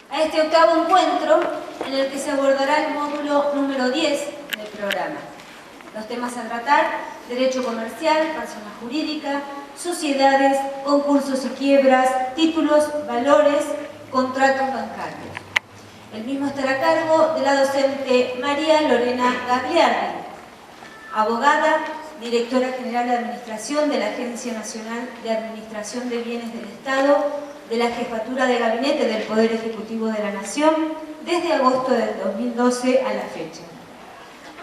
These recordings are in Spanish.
a este octavo encuentro en el que se abordará el módulo número 10 del programa. Los temas a tratar: derecho comercial, persona jurídica, sociedades, concursos y quiebras, títulos, valores, contratos bancarios. El mismo estará a cargo de la docente María Lorena Gagliardi, abogada, directora general de Administración de la Agencia Nacional de Administración de Bienes del Estado, de la Jefatura de Gabinete del Poder Ejecutivo de la Nación, desde agosto del 2012 a la fecha.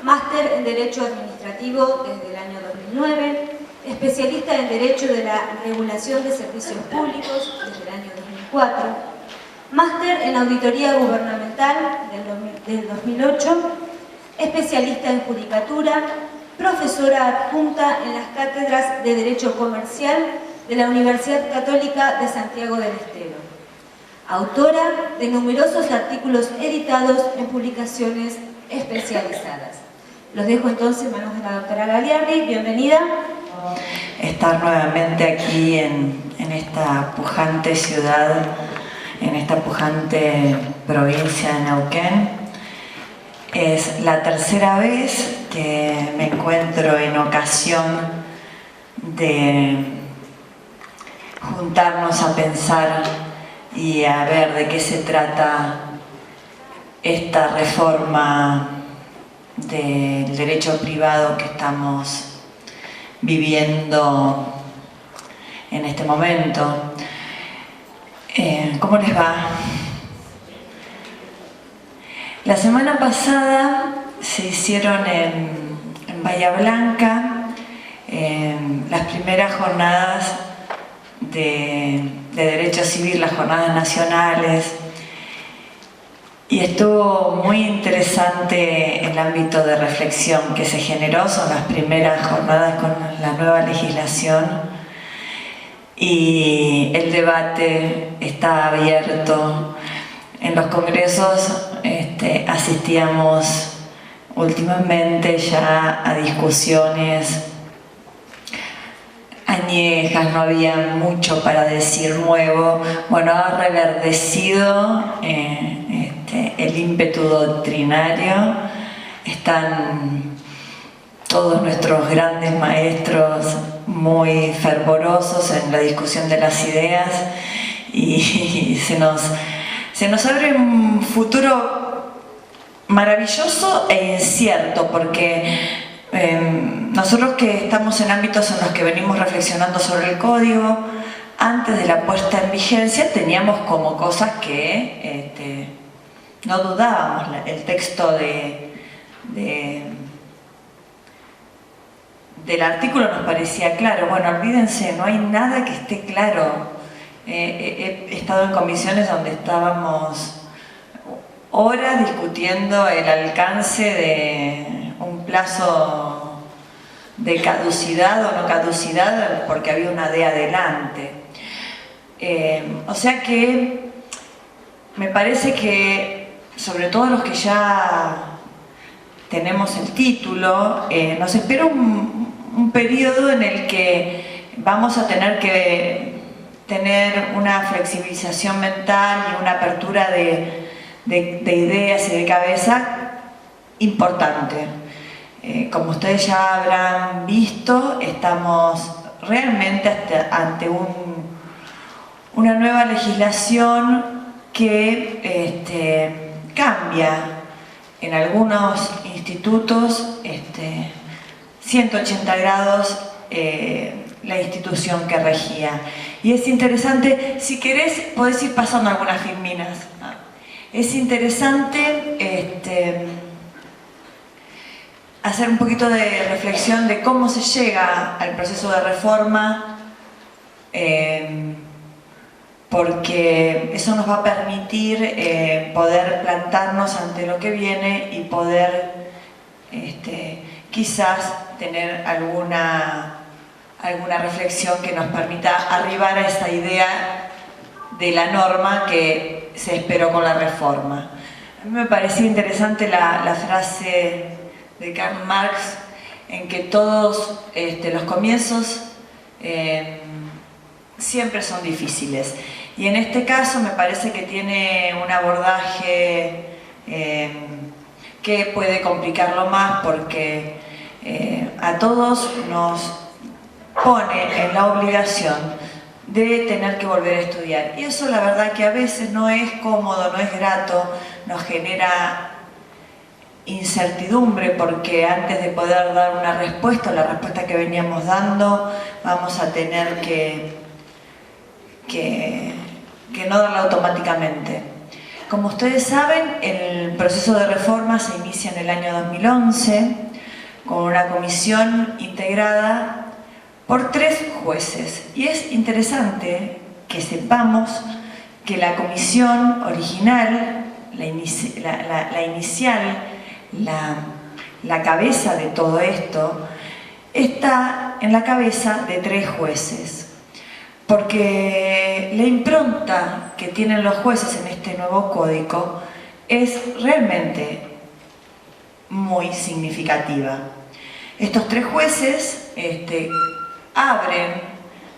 Máster en Derecho Administrativo desde el año 2009, especialista en Derecho de la Regulación de Servicios Públicos desde el año 2004, máster en Auditoría Gubernamental del 2008, especialista en Judicatura, profesora adjunta en las cátedras de Derecho Comercial de la Universidad Católica de Santiago del Estero. Autora de numerosos artículos editados en publicaciones especializadas. Los dejo entonces en manos de la doctora Gagliardi. Bienvenida. Estar nuevamente aquí en esta pujante ciudad, en esta pujante provincia de Neuquén. Es la tercera vez que me encuentro en ocasión de juntarnos a pensar y a ver de qué se trata esta reforma del derecho privado que estamos viviendo en este momento. ¿Cómo les va? La semana pasada se hicieron en Bahía Blanca las primeras jornadas de Derecho Civil, las jornadas nacionales, y estuvo muy interesante el ámbito de reflexión que se generó. Son las primeras jornadas con la nueva legislación y el debate está abierto. En los congresos asistíamos últimamente ya a discusiones añejas, no había mucho para decir nuevo. Bueno, ha reverdecido el ímpetu doctrinario. Están todos nuestros grandes maestros muy fervorosos en la discusión de las ideas y se nos abre un futuro maravilloso e incierto, porque nosotros que estamos en ámbitos en los que venimos reflexionando sobre el código, antes de la puesta en vigencia teníamos como cosas que no dudábamos. El texto del artículo nos parecía claro. Bueno, olvídense, no hay nada que esté claro. He estado en comisiones donde estábamos horas discutiendo el alcance de un plazo de caducidad o no caducidad porque había una D adelante. O sea que me parece que, sobre todo los que ya tenemos el título, nos espera un periodo en el que vamos a tener que tener una flexibilización mental y una apertura de ideas y de cabeza importante. Como ustedes ya habrán visto, estamos realmente ante una nueva legislación que cambia en algunos institutos 180 grados la institución que regía. Y es interesante, si querés podés ir pasando algunas filminas. Es interesante hacer un poquito de reflexión de cómo se llega al proceso de reforma, porque eso nos va a permitir poder plantarnos ante lo que viene y poder quizás tener alguna reflexión que nos permita arribar a esa idea de la norma que se esperó con la reforma. A mí me parecía interesante la frase de Karl Marx, en que todos los comienzos siempre son difíciles. Y en este caso me parece que tiene un abordaje que puede complicarlo más porque a todos nos pone en la obligación de tener que volver a estudiar. Y eso la verdad que a veces no es cómodo, no es grato, nos genera incertidumbre porque antes de poder dar una respuesta, la respuesta que veníamos dando, vamos a tener que no darla automáticamente. Como ustedes saben, el proceso de reforma se inicia en el año 2011 con una comisión integrada por 3 jueces. Y es interesante que sepamos que la comisión original, la inicial, la cabeza de todo esto, está en la cabeza de 3 jueces. Porque la impronta que tienen los jueces en este nuevo código es realmente muy significativa. Estos 3 jueces abren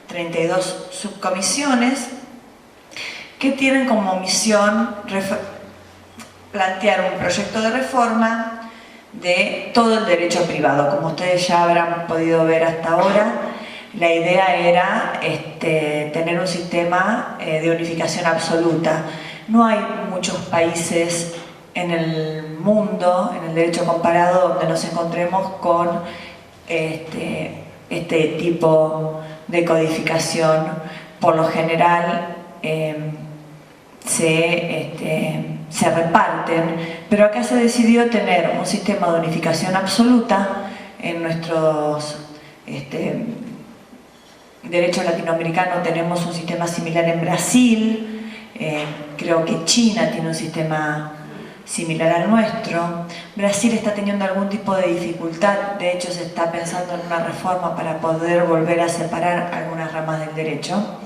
32 subcomisiones que tienen como misión plantear un proyecto de reforma de todo el derecho privado. Como ustedes ya habrán podido ver hasta ahora, la idea era tener un sistema de unificación absoluta. No hay muchos países en el mundo, en el derecho comparado, donde nos encontremos con este tipo de codificación. Por lo general se reparten, pero acá se decidió tener un sistema de unificación absoluta. En nuestros derecho latinoamericano tenemos un sistema similar en Brasil, creo que China tiene un sistema similar al nuestro. Brasil está teniendo algún tipo de dificultad, de hecho se está pensando en una reforma para poder volver a separar algunas ramas del derecho.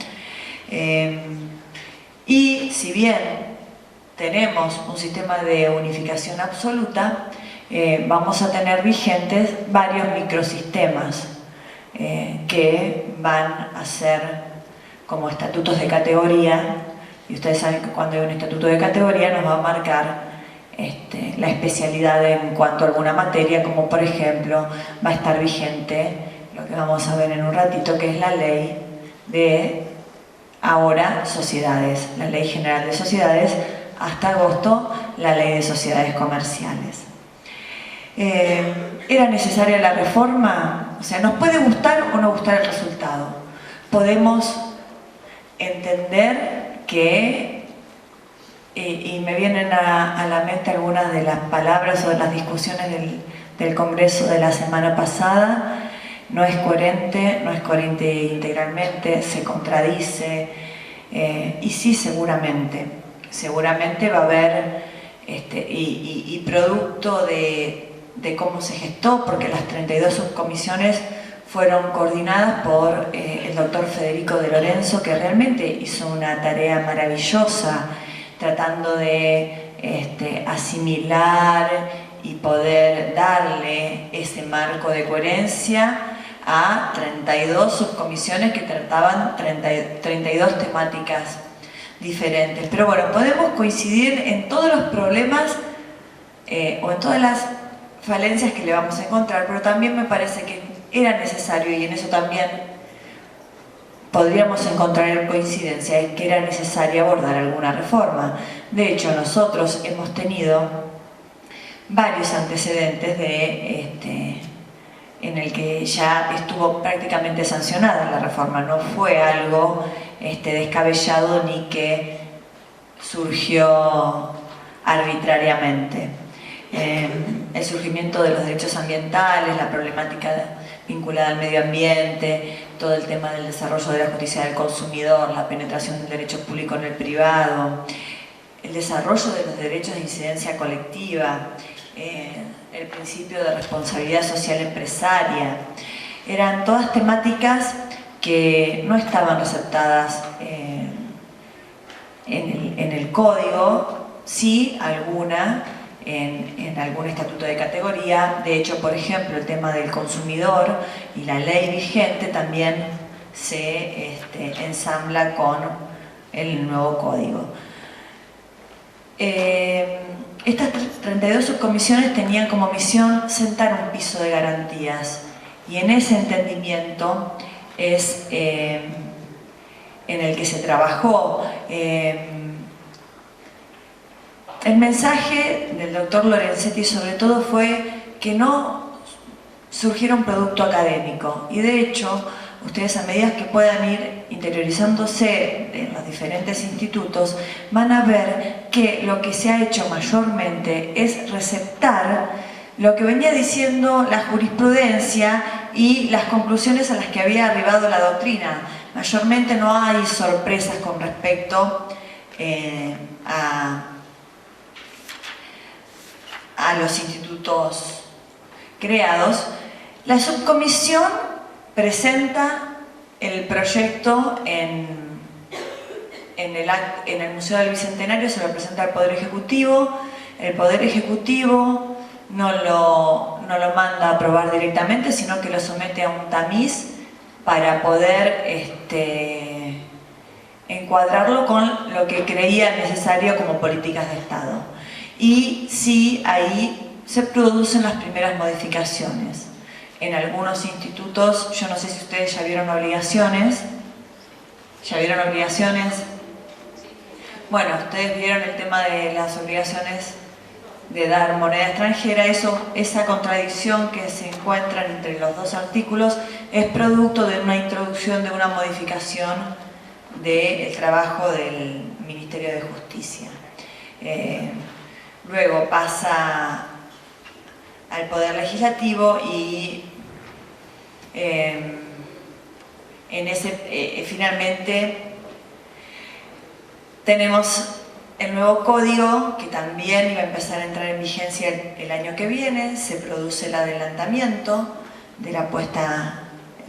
Y si bien tenemos un sistema de unificación absoluta, vamos a tener vigentes varios microsistemas que van a ser como estatutos de categoría, y ustedes saben que cuando hay un estatuto de categoría nos va a marcar la especialidad en cuanto a alguna materia, como por ejemplo va a estar vigente lo que vamos a ver en un ratito, que es la ley de ahora sociedades, la ley general de sociedades, hasta agosto la ley de sociedades comerciales. ¿Era necesaria la reforma? O sea, nos puede gustar o no gustar el resultado. Podemos entender que, y me vienen a la mente algunas de las palabras o de las discusiones del Congreso de la semana pasada, no es coherente integralmente, se contradice, y sí, seguramente va a haber, y producto de cómo se gestó, porque las 32 subcomisiones fueron coordinadas por el doctor Federico de Lorenzo, que realmente hizo una tarea maravillosa tratando de asimilar y poder darle ese marco de coherencia a 32 subcomisiones que trataban 32 temáticas diferentes. Pero bueno, podemos coincidir en todos los problemas o en todas las falencias que le vamos a encontrar, pero también me parece que era necesario, y en eso también podríamos encontrar coincidencia, es que era necesario abordar alguna reforma. De hecho, nosotros hemos tenido varios antecedentes en el que ya estuvo prácticamente sancionada la reforma. No fue algo descabellado ni que surgió arbitrariamente. El surgimiento de los derechos ambientales, la problemática vinculada al medio ambiente, todo el tema del desarrollo de la justicia del consumidor, la penetración del derecho público en el privado, el desarrollo de los derechos de incidencia colectiva, el principio de responsabilidad social empresaria, eran todas temáticas que no estaban receptadas en el código, sí alguna en algún estatuto de categoría. De hecho, por ejemplo, el tema del consumidor y la ley vigente también se ensambla con el nuevo código. Estas 32 subcomisiones tenían como misión sentar un piso de garantías, y en ese entendimiento es en el que se trabajó. El mensaje del doctor Lorenzetti sobre todo fue que no surgiera un producto académico, y de hecho ustedes, a medida que puedan ir interiorizándose en los diferentes institutos, van a ver que lo que se ha hecho mayormente es receptar lo que venía diciendo la jurisprudencia y las conclusiones a las que había arribado la doctrina. Mayormente no hay sorpresas con respecto a los institutos creados. La subcomisión presenta el proyecto en el Museo del Bicentenario, se lo presenta al Poder Ejecutivo. El Poder Ejecutivo no lo manda a aprobar directamente, sino que lo somete a un tamiz para poder encuadrarlo con lo que creía necesario como políticas de Estado. Y sí, ahí se producen las primeras modificaciones. En algunos institutos, yo no sé si ustedes ya vieron obligaciones. ¿Ya vieron obligaciones? Bueno, ustedes vieron el tema de las obligaciones de dar moneda extranjera. Esa contradicción que se encuentra entre los dos artículos es producto de una introducción, de una modificación del trabajo del Ministerio de Justicia. Luego pasa al Poder Legislativo y finalmente tenemos el nuevo código, que también iba a empezar a entrar en vigencia el año que viene. Se produce el adelantamiento de la puesta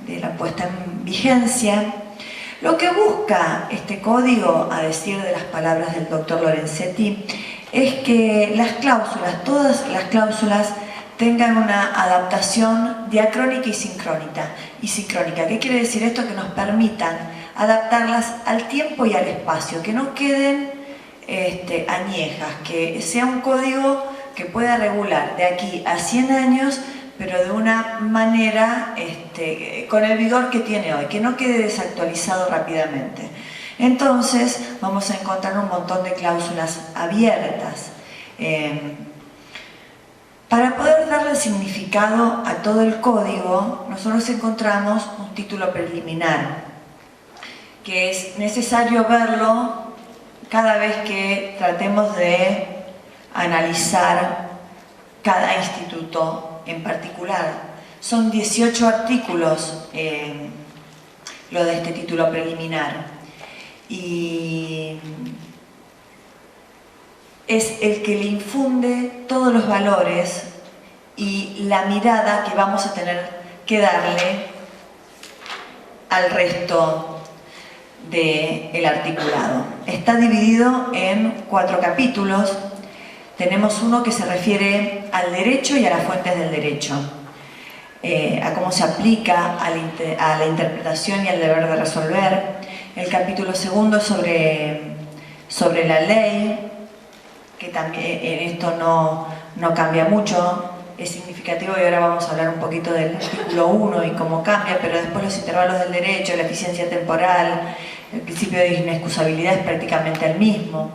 en vigencia. Lo que busca este código, a decir de las palabras del doctor Lorenzetti, es que las cláusulas, todas las cláusulas, tengan una adaptación diacrónica y sincrónica. ¿Qué quiere decir esto? Que nos permitan adaptarlas al tiempo y al espacio, que no queden añejas, que sea un código que pueda regular de aquí a 100 años, pero de una manera con el vigor que tiene hoy, que no quede desactualizado rápidamente. Entonces vamos a encontrar un montón de cláusulas abiertas. Para poder darle significado a todo el código, nosotros encontramos un título preliminar, que es necesario verlo cada vez que tratemos de analizar cada instituto en particular. Son 18 artículos lo de este título preliminar, y es el que le infunde todos los valores y la mirada que vamos a tener que darle al resto del articulado. Está dividido en 4 capítulos. Tenemos uno que se refiere al derecho y a las fuentes del derecho, a cómo se aplica a la interpretación y al deber de resolver. El capítulo segundo es sobre la ley, que también en esto no cambia mucho, es significativo, y ahora vamos a hablar un poquito del artículo 1 y cómo cambia, pero después los intervalos del derecho, la eficiencia temporal, el principio de inexcusabilidad es prácticamente el mismo.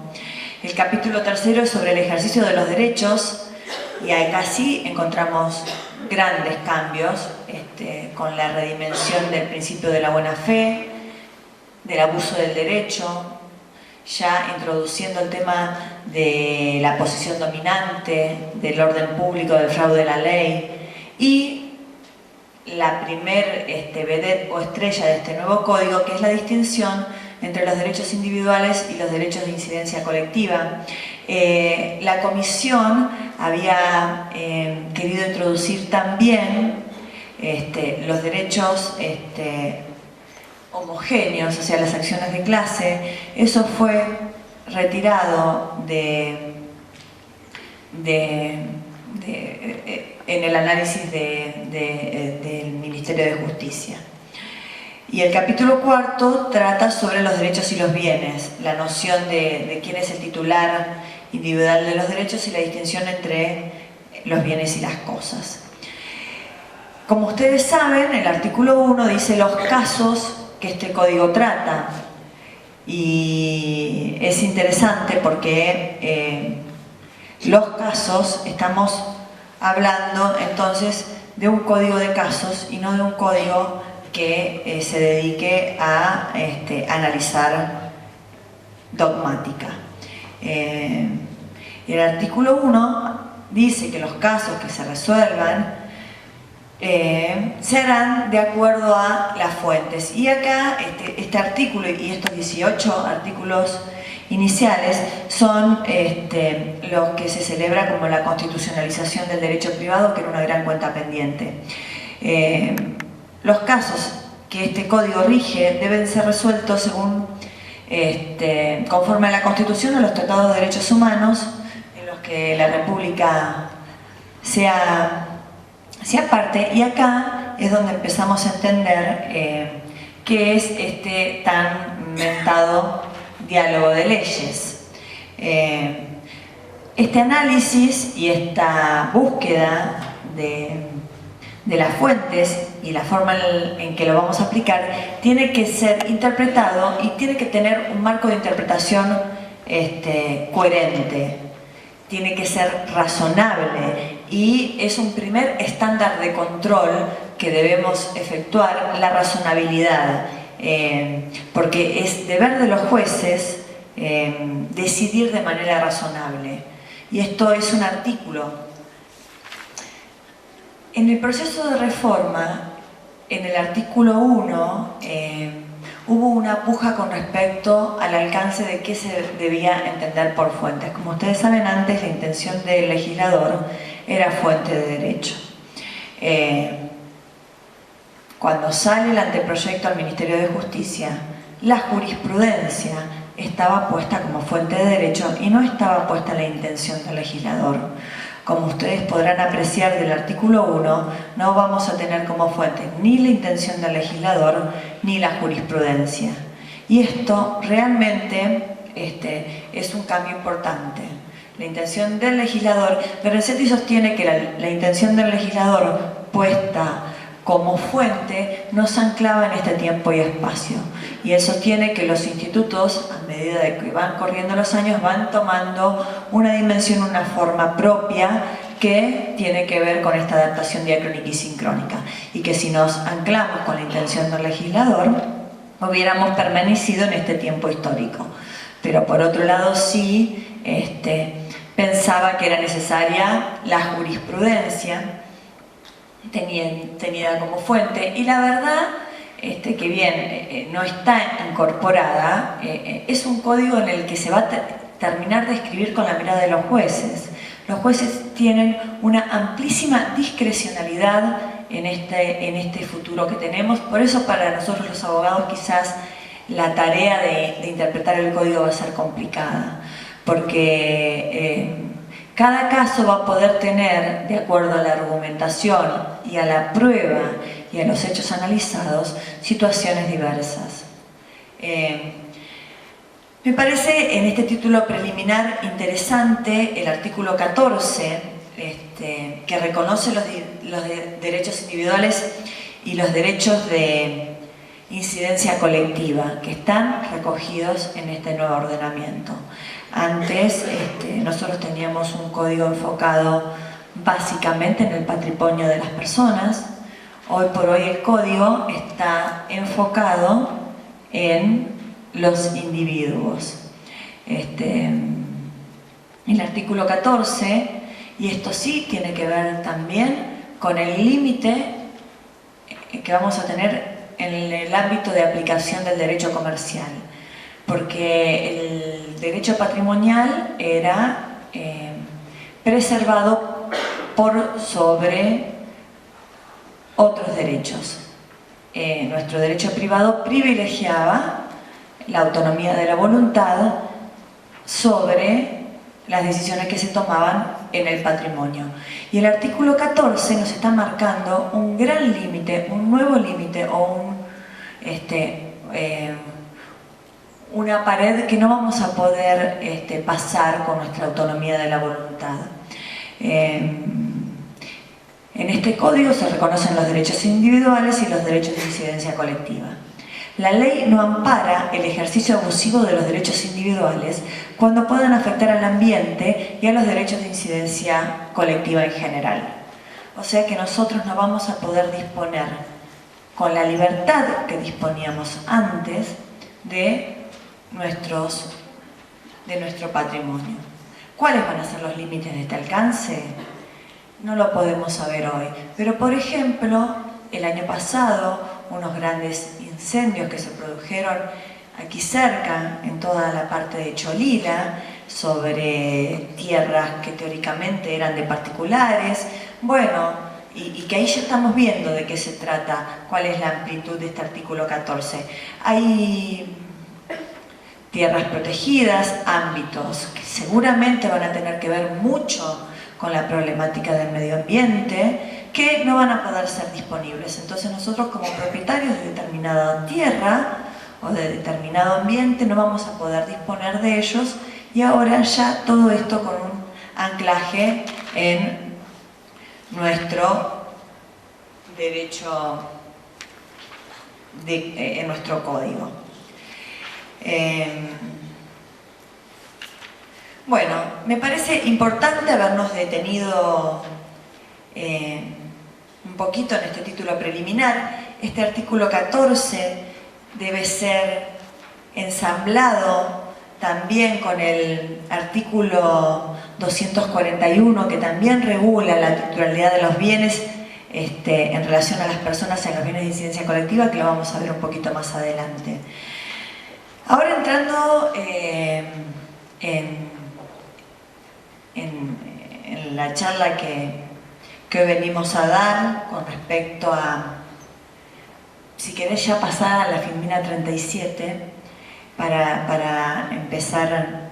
El capítulo tercero es sobre el ejercicio de los derechos, y acá sí encontramos grandes cambios, con la redimensión del principio de la buena fe, del abuso del derecho, ya introduciendo el tema de la posición dominante, del orden público, del fraude de la ley, y la primer vedette o estrella de este nuevo código, que es la distinción entre los derechos individuales y los derechos de incidencia colectiva. La comisión había querido introducir también los derechos homogéneos, o sea, las acciones de clase. Eso fue retirado en el análisis del Ministerio de Justicia. Y el capítulo cuarto trata sobre los derechos y los bienes, la noción de quién es el titular individual de los derechos y la distinción entre los bienes y las cosas. Como ustedes saben, el artículo 1 dice los casos que este código trata. Y es interesante porque los casos, estamos hablando entonces de un código de casos y no de un código que se dedique a analizar dogmática. El artículo 1 dice que los casos que se resuelvan se harán de acuerdo a las fuentes. Y acá este artículo y estos 18 artículos iniciales son los que se celebra como la constitucionalización del derecho privado, que era una gran cuenta pendiente. Los casos que este código rige deben ser resueltos según conforme a la Constitución o los tratados de derechos humanos en los que la República sea parte, y acá es donde empezamos a entender qué es este tan mentado diálogo de leyes. Este análisis y esta búsqueda de las fuentes y la forma en que lo vamos a aplicar tiene que ser interpretado y tiene que tener un marco de interpretación coherente, tiene que ser razonable y es un primer estándar de control que debemos efectuar, la razonabilidad, porque es deber de los jueces decidir de manera razonable. Y esto es un artículo. En el proceso de reforma, en el artículo 1, hubo una puja con respecto al alcance de qué se debía entender por fuentes. Como ustedes saben, antes la intención del legislador era fuente de derecho. Cuando sale el anteproyecto al Ministerio de Justicia, la jurisprudencia estaba puesta como fuente de derecho y no estaba puesta la intención del legislador. Como ustedes podrán apreciar del artículo 1, no vamos a tener como fuente ni la intención del legislador ni la jurisprudencia. Y esto realmente es un cambio importante. La intención del legislador, Lorenzetti sostiene que la intención del legislador puesta como fuente nos anclaba en este tiempo y espacio. Y él sostiene que los institutos, a medida de que van corriendo los años, van tomando una dimensión, una forma propia que tiene que ver con esta adaptación diacrónica y sincrónica. Y que si nos anclamos con la intención del legislador, hubiéramos permanecido en este tiempo histórico. Pero por otro lado sí pensaba que era necesaria la jurisprudencia tenida como fuente, y la verdad que bien no está incorporada, es un código en el que se va a terminar de escribir con la mirada de los jueces. Los jueces tienen una amplísima discrecionalidad en este futuro que tenemos, por eso para nosotros los abogados quizás la tarea de interpretar el código va a ser complicada, porque cada caso va a poder tener, de acuerdo a la argumentación y a la prueba y a los hechos analizados, situaciones diversas. Me parece en este título preliminar interesante el artículo 14, que reconoce los derechos individuales y los derechos de incidencia colectiva que están recogidos en este nuevo ordenamiento. Antes nosotros teníamos un código enfocado básicamente en el patrimonio de las personas. Hoy por hoy el código está enfocado en los individuos. El artículo 14, y esto sí tiene que ver también con el límite que vamos a tener en el ámbito de aplicación del derecho comercial, porque el derecho patrimonial era preservado por sobre otros derechos. Nuestro derecho privado privilegiaba la autonomía de la voluntad sobre las decisiones que se tomaban en el patrimonio. Y el artículo 14 nos está marcando un gran límite, un nuevo límite o una pared que no vamos a poder pasar con nuestra autonomía de la voluntad. En este código se reconocen los derechos individuales y los derechos de incidencia colectiva. La ley no ampara el ejercicio abusivo de los derechos individuales cuando puedan afectar al ambiente y a los derechos de incidencia colectiva en general. O sea que nosotros no vamos a poder disponer con la libertad que disponíamos antes de nuestro patrimonio. ¿Cuáles van a ser los límites de este alcance? No lo podemos saber hoy. Pero, por ejemplo, el año pasado, unos grandes incendios que se produjeron aquí cerca, en toda la parte de Cholila, sobre tierras que teóricamente eran de particulares. Bueno, y que ahí ya estamos viendo de qué se trata, cuál es la amplitud de este artículo 14. Hay tierras protegidas, ámbitos que seguramente van a tener que ver mucho con la problemática del medio ambiente, que no van a poder ser disponibles. Entonces nosotros, como propietarios de determinada tierra o de determinado ambiente, no vamos a poder disponer de ellos, y ahora ya todo esto con un anclaje en nuestro derecho, en nuestro código. Bueno, me parece importante habernos detenido un poquito en este título preliminar. Este artículo 14 debe ser ensamblado también con el artículo 241, que también regula la titularidad de los bienes en relación a las personas en los bienes de incidencia colectiva, que lo vamos a ver un poquito más adelante. Ahora entrando en la charla que hoy venimos a dar con respecto a, si querés ya pasar a la Filmina 37, para empezar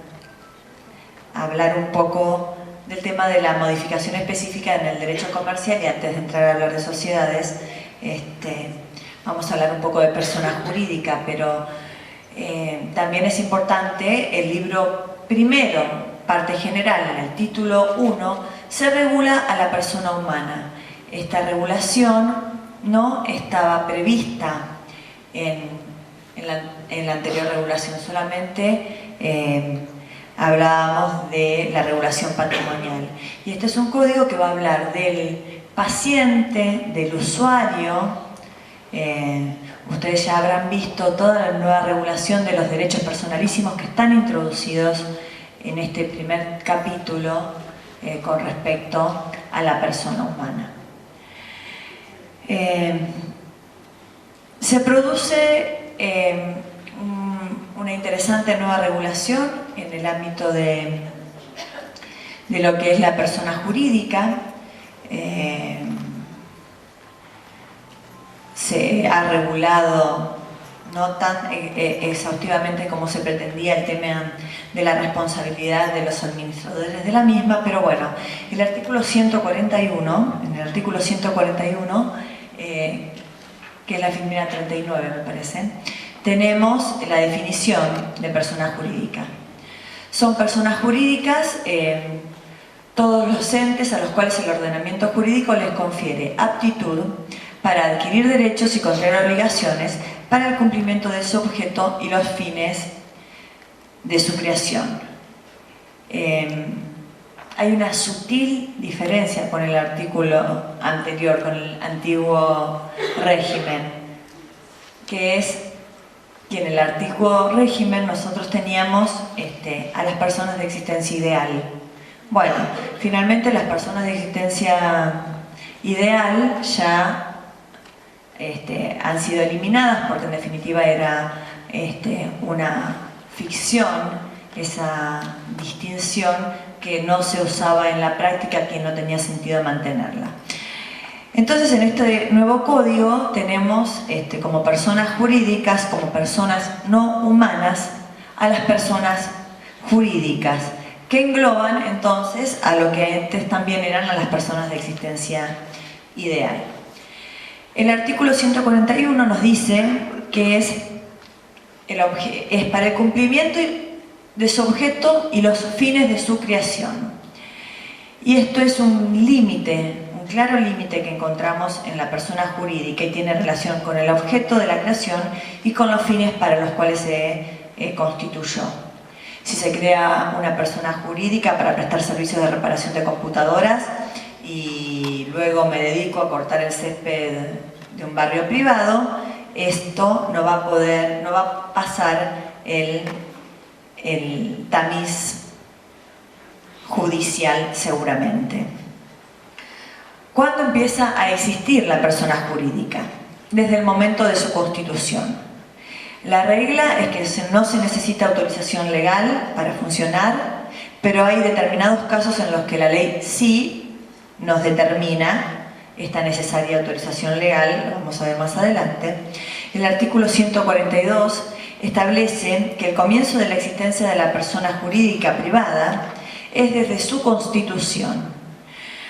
a hablar un poco del tema de la modificación específica en el derecho comercial, y antes de entrar a hablar de sociedades, vamos a hablar un poco de persona jurídica, pero también es importante el libro primero, parte general, en el título 1, se regula a la persona humana. Esta regulación no estaba prevista en la anterior regulación, solamente hablábamos de la regulación patrimonial. Y este es un código que va a hablar del paciente, del usuario. Ustedes ya habrán visto toda la nueva regulación de los derechos personalísimos que están introducidos en este primer capítulo con respecto a la persona humana. Se produce una interesante nueva regulación en el ámbito de lo que es la persona jurídica. Se ha regulado no tan exhaustivamente como se pretendía el tema de la responsabilidad de los administradores de la misma, pero bueno, el artículo 141, en el artículo 141, que es la Filmina 39 me parece, tenemos la definición de persona jurídica. Son personas jurídicas todos los entes a los cuales el ordenamiento jurídico les confiere aptitud para adquirir derechos y contraer obligaciones para el cumplimiento de su objeto y los fines de su creación. Hay una sutil diferencia con el artículo anterior, con el antiguo régimen, que es que en el antiguo régimen nosotros teníamos a las personas de existencia ideal. Bueno, finalmente las personas de existencia ideal ya han sido eliminadas, porque en definitiva era una ficción, esa distinción que no se usaba en la práctica, que no tenía sentido mantenerla. Entonces, en este nuevo código tenemos como personas jurídicas, como personas no humanas, a las personas jurídicas, que engloban entonces a lo que antes también eran a las personas de existencia ideal. El artículo 141 nos dice que es para el cumplimiento de su objeto y los fines de su creación. Y esto es un límite, un claro límite que encontramos en la persona jurídica y tiene relación con el objeto de la creación y con los fines para los cuales se constituyó. Si se crea una persona jurídica para prestar servicios de reparación de computadoras y luego me dedico a cortar el césped de un barrio privado, esto no va a pasar el tamiz judicial seguramente. ¿Cuándo empieza a existir la persona jurídica? Desde el momento de su constitución. La regla es que no se necesita autorización legal para funcionar, pero hay determinados casos en los que la ley sí nos determina esta necesaria autorización legal, lo vamos a ver más adelante. El artículo 142 establece que el comienzo de la existencia de la persona jurídica privada es desde su constitución.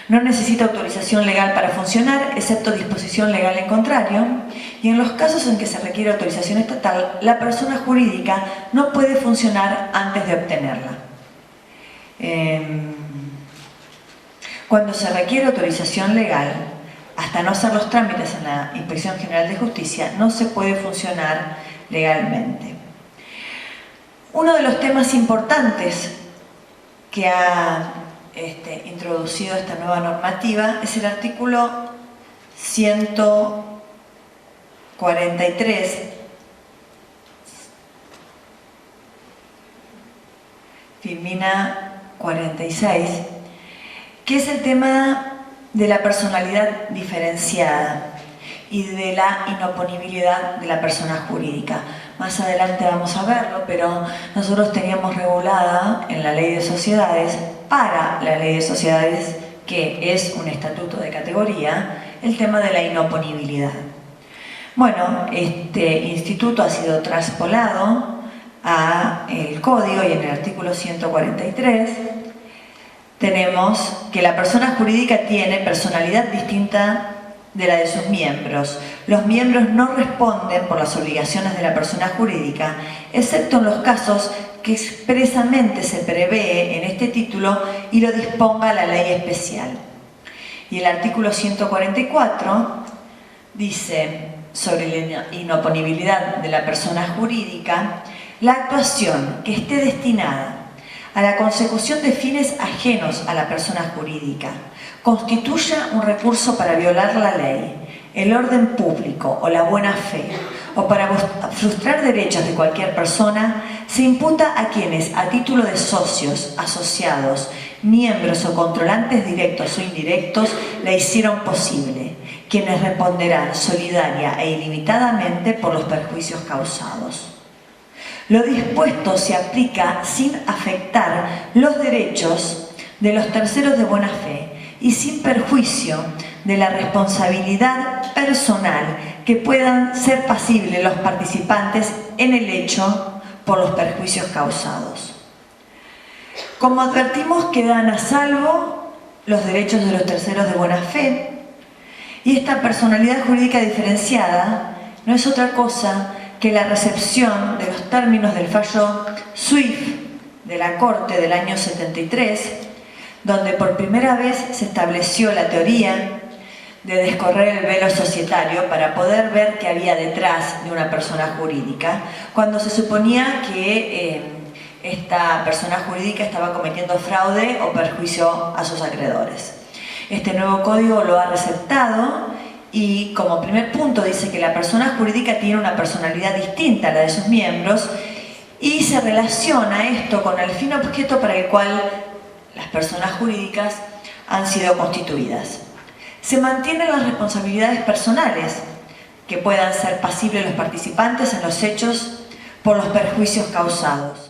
No necesita autorización legal para funcionar, excepto disposición legal en contrario, y en los casos en que se requiere autorización estatal, la persona jurídica no puede funcionar antes de obtenerla. Cuando se requiere autorización legal, hasta no hacer los trámites en la Inspección General de Justicia, no se puede funcionar legalmente. Uno de los temas importantes que ha introducido esta nueva normativa es el artículo 143, Filmina 46, que es el tema de la personalidad diferenciada y de la inoponibilidad de la persona jurídica. Más adelante vamos a verlo, pero nosotros teníamos regulada en la Ley de Sociedades, para la Ley de Sociedades, que es un estatuto de categoría, el tema de la inoponibilidad. Bueno, este instituto ha sido traspolado al Código y en el artículo 143 tenemos que la persona jurídica tiene personalidad distinta de la de sus miembros. Los miembros no responden por las obligaciones de la persona jurídica, excepto en los casos que expresamente se prevé en este título y lo disponga la ley especial. Y el artículo 144 dice sobre la inoponibilidad de la persona jurídica: la actuación que esté destinada a la consecución de fines ajenos a la persona jurídica constituya un recurso para violar la ley, el orden público o la buena fe, o para frustrar derechos de cualquier persona, se imputa a quienes, a título de socios, asociados, miembros o controlantes directos o indirectos, la hicieron posible, quienes responderán solidaria e ilimitadamente por los perjuicios causados. Lo dispuesto se aplica sin afectar los derechos de los terceros de buena fe y sin perjuicio de la responsabilidad personal que puedan ser pasibles los participantes en el hecho por los perjuicios causados. Como advertimos, quedan a salvo los derechos de los terceros de buena fe, y esta personalidad jurídica diferenciada no es otra cosa que la recepción de los términos del fallo Swift de la Corte del año 73, donde por primera vez se estableció la teoría de descorrer el velo societario para poder ver qué había detrás de una persona jurídica, cuando se suponía que esta persona jurídica estaba cometiendo fraude o perjuicio a sus acreedores. Este nuevo código lo ha receptado y como primer punto dice que la persona jurídica tiene una personalidad distinta a la de sus miembros y se relaciona esto con el fin objeto para el cual las personas jurídicas han sido constituidas. Se mantienen las responsabilidades personales que puedan ser pasibles los participantes en los hechos por los perjuicios causados.